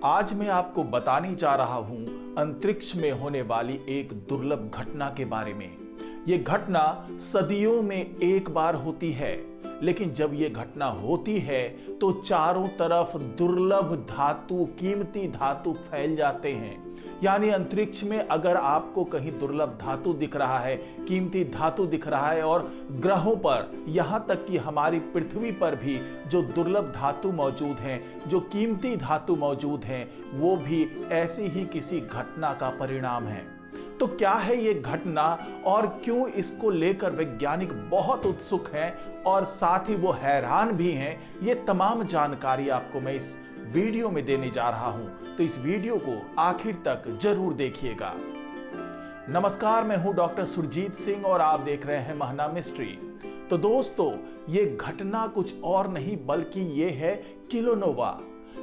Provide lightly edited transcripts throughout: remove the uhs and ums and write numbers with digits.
आज मैं आपको बताने जा रहा हूं अंतरिक्ष में होने वाली एक दुर्लभ घटना के बारे में। यह घटना सदियों में एक बार होती है, लेकिन जब यह घटना होती है तो चारों तरफ दुर्लभ धातु, कीमती धातु फैल जाते हैं। यानी अंतरिक्ष में अगर आपको कहीं दुर्लभ धातु दिख रहा है, कीमती धातु दिख रहा है, और ग्रहों पर, यहां तक कि हमारी पृथ्वी पर भी जो दुर्लभ धातु मौजूद हैं, जो कीमती धातु मौजूद हैं, वो भी ऐसी ही किसी घटना का परिणाम है। तो क्या है ये घटना और क्यों इसको लेकर वैज्ञानिक बहुत उत्सुक हैं और साथ ही वो हैरान भी हैं, ये तमाम जानकारी आपको मैं इस वीडियो में देने जा रहा हूं। तो इस वीडियो को आखिर तक जरूर देखिएगा। नमस्कार, मैं हूं डॉक्टर सुरजीत सिंह और आप देख रहे हैं महना मिस्ट्री। तो दोस्तों, ये घटना कुछ और नहीं बल्कि ये है किलोनोवा।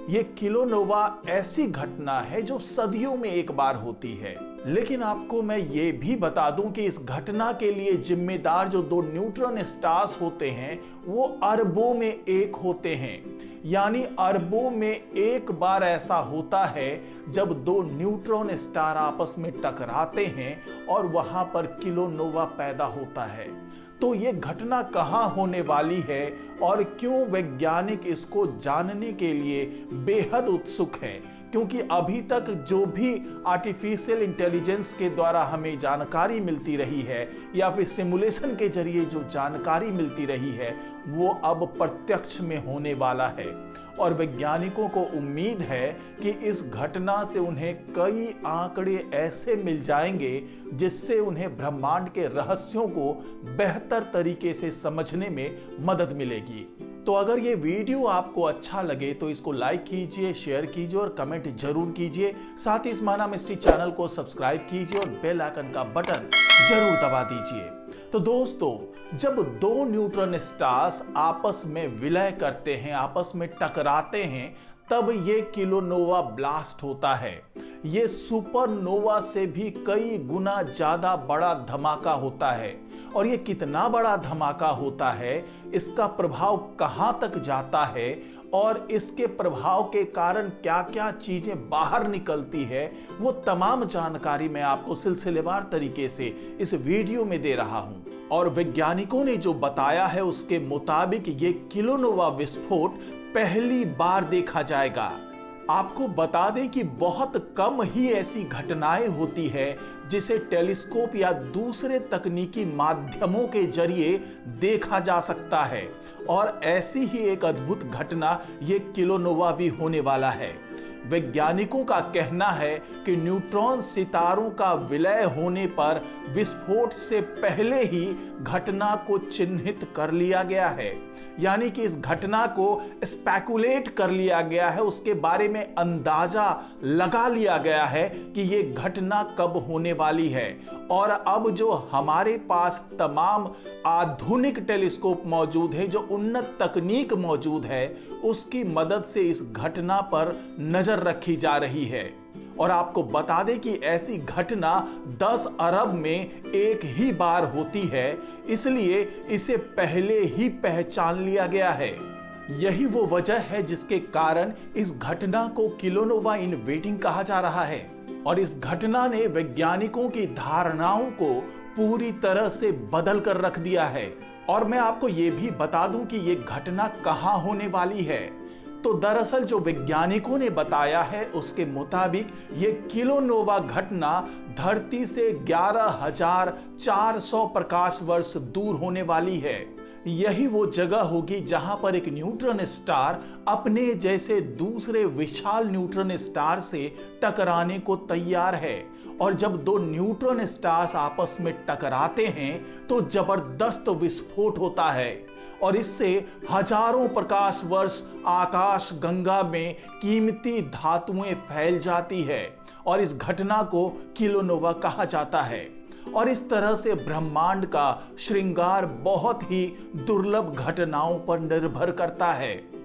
ये किलोनोवा ऐसी घटना है जो सदियों में एक बार होती है। लेकिन आपको मैं ये भी बता दूं कि इस घटना के लिए जिम्मेदार जो दो न्यूट्रॉन स्टार्स होते हैं वो अरबों में एक होते हैं। यानी अरबों में एक बार ऐसा होता है जब दो न्यूट्रॉन स्टार आपस में टकराते हैं और वहां पर किलोनोवा पैदा होता है। तो ये घटना कहां होने वाली है और क्यों वैज्ञानिक इसको जानने के लिए बेहद उत्सुक हैं, क्योंकि अभी तक जो भी आर्टिफिशियल इंटेलिजेंस के द्वारा हमें जानकारी मिलती रही है या फिर सिमुलेशन के जरिए जो जानकारी मिलती रही है वो अब प्रत्यक्ष में होने वाला है। और वैज्ञानिकों को उम्मीद है कि इस घटना से उन्हें कई आंकड़े ऐसे मिल जाएंगे जिससे उन्हें ब्रह्मांड के रहस्यों को बेहतर तरीके से समझने में मदद मिलेगी। तो अगर ये वीडियो आपको अच्छा लगे तो इसको लाइक कीजिए, शेयर कीजिए और कमेंट जरूर कीजिए। साथ ही इस महना मिस्ट्री चैनल को सब्सक्राइब कीजिए और बेल आइकन का बटन जरूर दबा दीजिए। तो दोस्तों, जब दो न्यूट्रॉन स्टार्स आपस में विलय करते हैं, आपस में टकराते हैं, तब ये किलोनोवा ब्लास्ट होता है। ये सुपरनोवा से भी कई गुना ज्यादा बड़ा धमाका होता है। और ये कितना बड़ा धमाका होता है, इसका प्रभाव कहां तक जाता है और इसके प्रभाव के कारण क्या क्या चीजें बाहर निकलती है, वो तमाम जानकारी मैं आपको सिलसिलेवार तरीके से इस वीडियो में दे रहा हूं। और वैज्ञानिकों ने जो बताया है उसके मुताबिक ये किलोनोवा विस्फोट पहली बार देखा जाएगा। आपको बता दें कि बहुत कम ही ऐसी घटनाएं होती है जिसे टेलीस्कोप या दूसरे तकनीकी माध्यमों के जरिए देखा जा सकता है, और ऐसी ही एक अद्भुत घटना ये किलोनोवा भी होने वाला है। वैज्ञानिकों का कहना है कि न्यूट्रॉन सितारों का विलय होने पर विस्फोट से पहले ही घटना को चिन्हित कर लिया गया है। यानी कि इस घटना को स्पेकुलेट कर लिया गया है, उसके बारे में अंदाजा लगा लिया गया है कि ये घटना कब होने वाली है। और अब जो हमारे पास तमाम आधुनिक टेलीस्कोप मौजूद है, जो उन्नत तकनीक मौजूद है, उसकी मदद से इस घटना पर नजर रखी जा रही है। और आपको बता दें कि ऐसी घटना 10 अरब में एक ही बार होती है, इसलिए इसे पहले ही पहचान लिया गया है। यही वो वजह है जिसके कारण इस घटना को किलोनोवा इन वेटिंग कहा जा रहा है। और इस घटना ने वैज्ञानिकों की धारणाओं को पूरी तरह से बदल कर रख दिया है। और मैं आपको ये भी बता दूं कि ये घटना कहां होने वाली है। तो दरअसल जो वैज्ञानिकों ने बताया है उसके मुताबिक ये किलोनोवा घटना धरती से 11,400 प्रकाश वर्ष दूर होने वाली है। यही वो जगह होगी जहां पर एक न्यूट्रॉन स्टार अपने जैसे दूसरे विशाल न्यूट्रॉन स्टार से टकराने को तैयार है। और जब दो न्यूट्रॉन स्टार्स आपस में टकराते हैं तो जबरदस्त विस्फोट होता है, और इससे हजारों प्रकाश वर्ष आकाश गंगा में कीमती धातुएं फैल जाती है, और इस घटना को किलोनोवा कहा जाता है। और इस तरह से ब्रह्मांड का श्रृंगार बहुत ही दुर्लभ घटनाओं पर निर्भर करता है।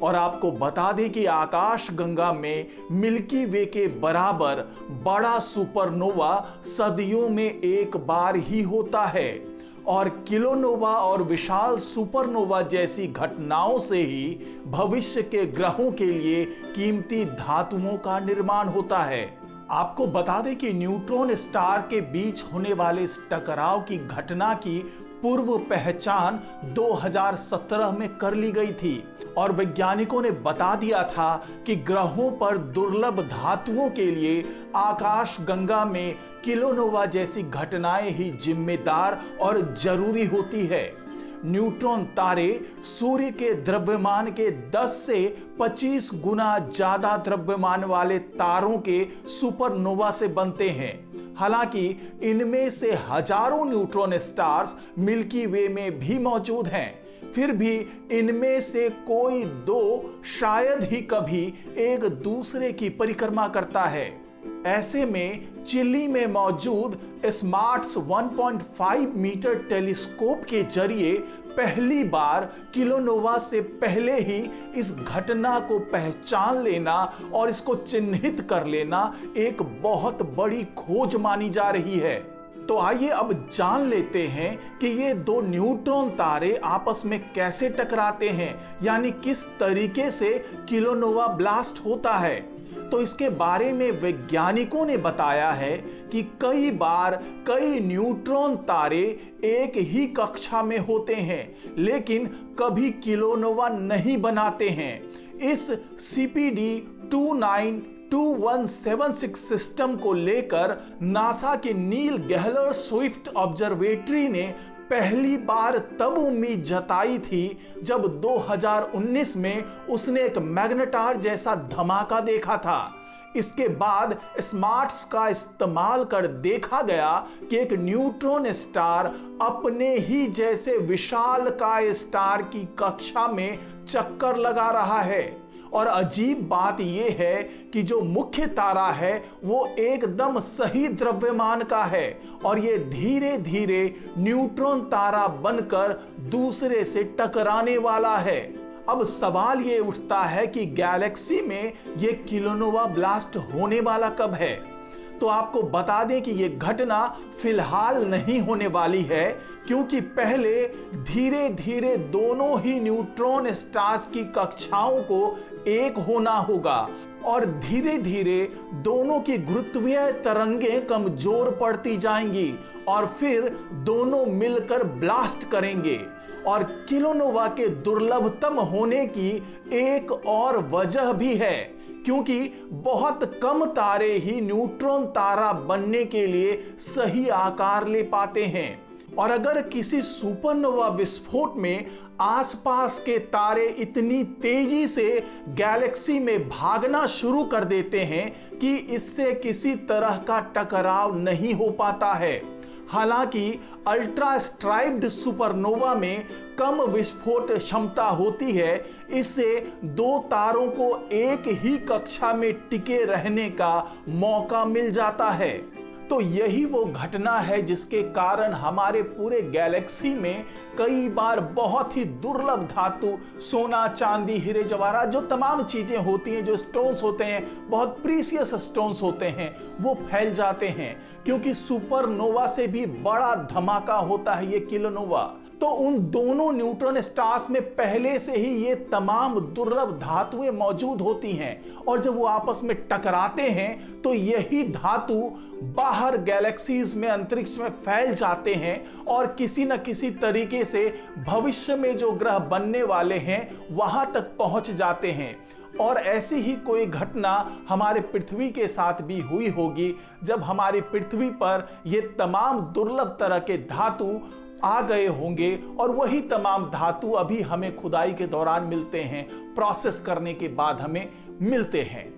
और आपको बता दें कि आकाश गंगा में मिल्की वे के बराबर बड़ा सुपरनोवा सदियों में एक बार ही होता है। और किलोनोवा और विशाल सुपरनोवा जैसी घटनाओं से ही भविष्य के ग्रहों के लिए कीमती धातुओं का निर्माण होता है। आपको बता दें कि न्यूट्रॉन स्टार के बीच होने वाले इस टकराव की घटना की पूर्व पहचान 2017 में कर ली गई थी और वैज्ञानिकों ने बता दिया था कि ग्रहों पर दुर्लभ धातुओं के लिए आकाशगंगा में किलोनोवा जैसी घटनाएं ही जिम्मेदार और जरूरी होती है। न्यूट्रॉन तारे सूर्य के द्रव्यमान के 10 से 25 गुना ज्यादा द्रव्यमान वाले तारों के सुपरनोवा से बनते हैं। हालांकि इनमें से हजारों न्यूट्रॉन स्टार्स मिल्की वे में भी मौजूद हैं, फिर भी इनमें से कोई दो शायद ही कभी एक दूसरे की परिक्रमा करता है। ऐसे में चिली में मौजूद स्मार्ट्स 1.5 मीटर टेलीस्कोप के जरिए पहली बार किलोनोवा से पहले ही इस घटना को पहचान लेना और इसको चिन्हित कर लेना एक बहुत बड़ी खोज मानी जा रही है। तो आइए अब जान लेते हैं कि ये दो न्यूट्रॉन तारे आपस में कैसे टकराते हैं, यानी किस तरीके से किलोनोवा ब्लास्ट होता है। तो इसके बारे में वैज्ञानिकों ने बताया है कि कई बार कई न्यूट्रॉन तारे एक ही कक्षा में होते हैं लेकिन कभी किलोनोवा नहीं बनाते हैं। इस CPD 292176 सिस्टम को लेकर नासा के नील गेहलर स्विफ्ट ऑब्जर्वेटरी ने पहली बार तब उम्मीद जताई थी जब 2019 में उसने एक मैग्नेटार जैसा धमाका देखा था। इसके बाद स्मार्ट्स का इस्तेमाल कर देखा गया कि एक न्यूट्रॉन स्टार अपने ही जैसे विशालकाय स्टार की कक्षा में चक्कर लगा रहा है। और अजीब बात यह है कि जो मुख्य तारा है वो एकदम सही द्रव्यमान का है और ये धीरे धीरे न्यूट्रॉन तारा बनकर दूसरे से टकराने वाला है। अब सवाल ये उठता है कि गैलेक्सी में ये किलोनोवा ब्लास्ट होने वाला कब है। तो आपको बता दें कि ये घटना फिलहाल नहीं होने वाली है, क्योंकि पहले धीरे धीरे दोनों ही न्यूट्रॉन स्टार्स की कक्षाओं को एक होना होगा और धीरे धीरे दोनों की गुरुत्वीय तरंगें कमजोर पड़ती जाएंगी और फिर दोनों मिलकर ब्लास्ट करेंगे। और किलोनोवा के दुर्लभतम होने की एक और वजह भी है, क्योंकि बहुत कम तारे ही न्यूट्रॉन तारा बनने के लिए सही आकार ले पाते हैं। और अगर किसी सुपरनोवा विस्फोट में आसपास के तारे इतनी तेजी से गैलेक्सी में भागना शुरू कर देते हैं कि इससे किसी तरह का टकराव नहीं हो पाता है। हालांकि अल्ट्रा स्ट्राइप्ड सुपरनोवा में कम विस्फोट क्षमता होती है, इससे दो तारों को एक ही कक्षा में टिके रहने का मौका मिल जाता है। तो यही वो घटना है जिसके कारण हमारे पूरे गैलेक्सी में कई बार बहुत ही दुर्लभ धातु, सोना, चांदी, हीरे जवाहरात, जो तमाम चीजें होती हैं, जो स्टोन्स होते हैं, बहुत प्रीसियस स्टोन्स होते हैं, वो फैल जाते हैं, क्योंकि सुपरनोवा से भी बड़ा धमाका होता है ये किलोनोवा। तो उन दोनों न्यूट्रॉन स्टार्स में पहले से ही ये तमाम दुर्लभ धातुएं मौजूद होती हैं और जब वो आपस में टकराते हैं तो यही धातु बाहर गैलेक्सीज में, अंतरिक्ष में फैल जाते हैं और किसी न किसी तरीके से भविष्य में जो ग्रह बनने वाले हैं वहां तक पहुंच जाते हैं। और ऐसी ही कोई घटना हमारे पृथ्वी के साथ भी हुई होगी, जब हमारी पृथ्वी पर ये तमाम दुर्लभ तरह के धातु आ गए होंगे और वही तमाम धातु अभी हमें खुदाई के दौरान मिलते हैं, प्रोसेस करने के बाद हमें मिलते हैं।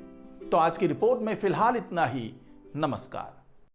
तो आज की रिपोर्ट में फिलहाल इतना ही। नमस्कार।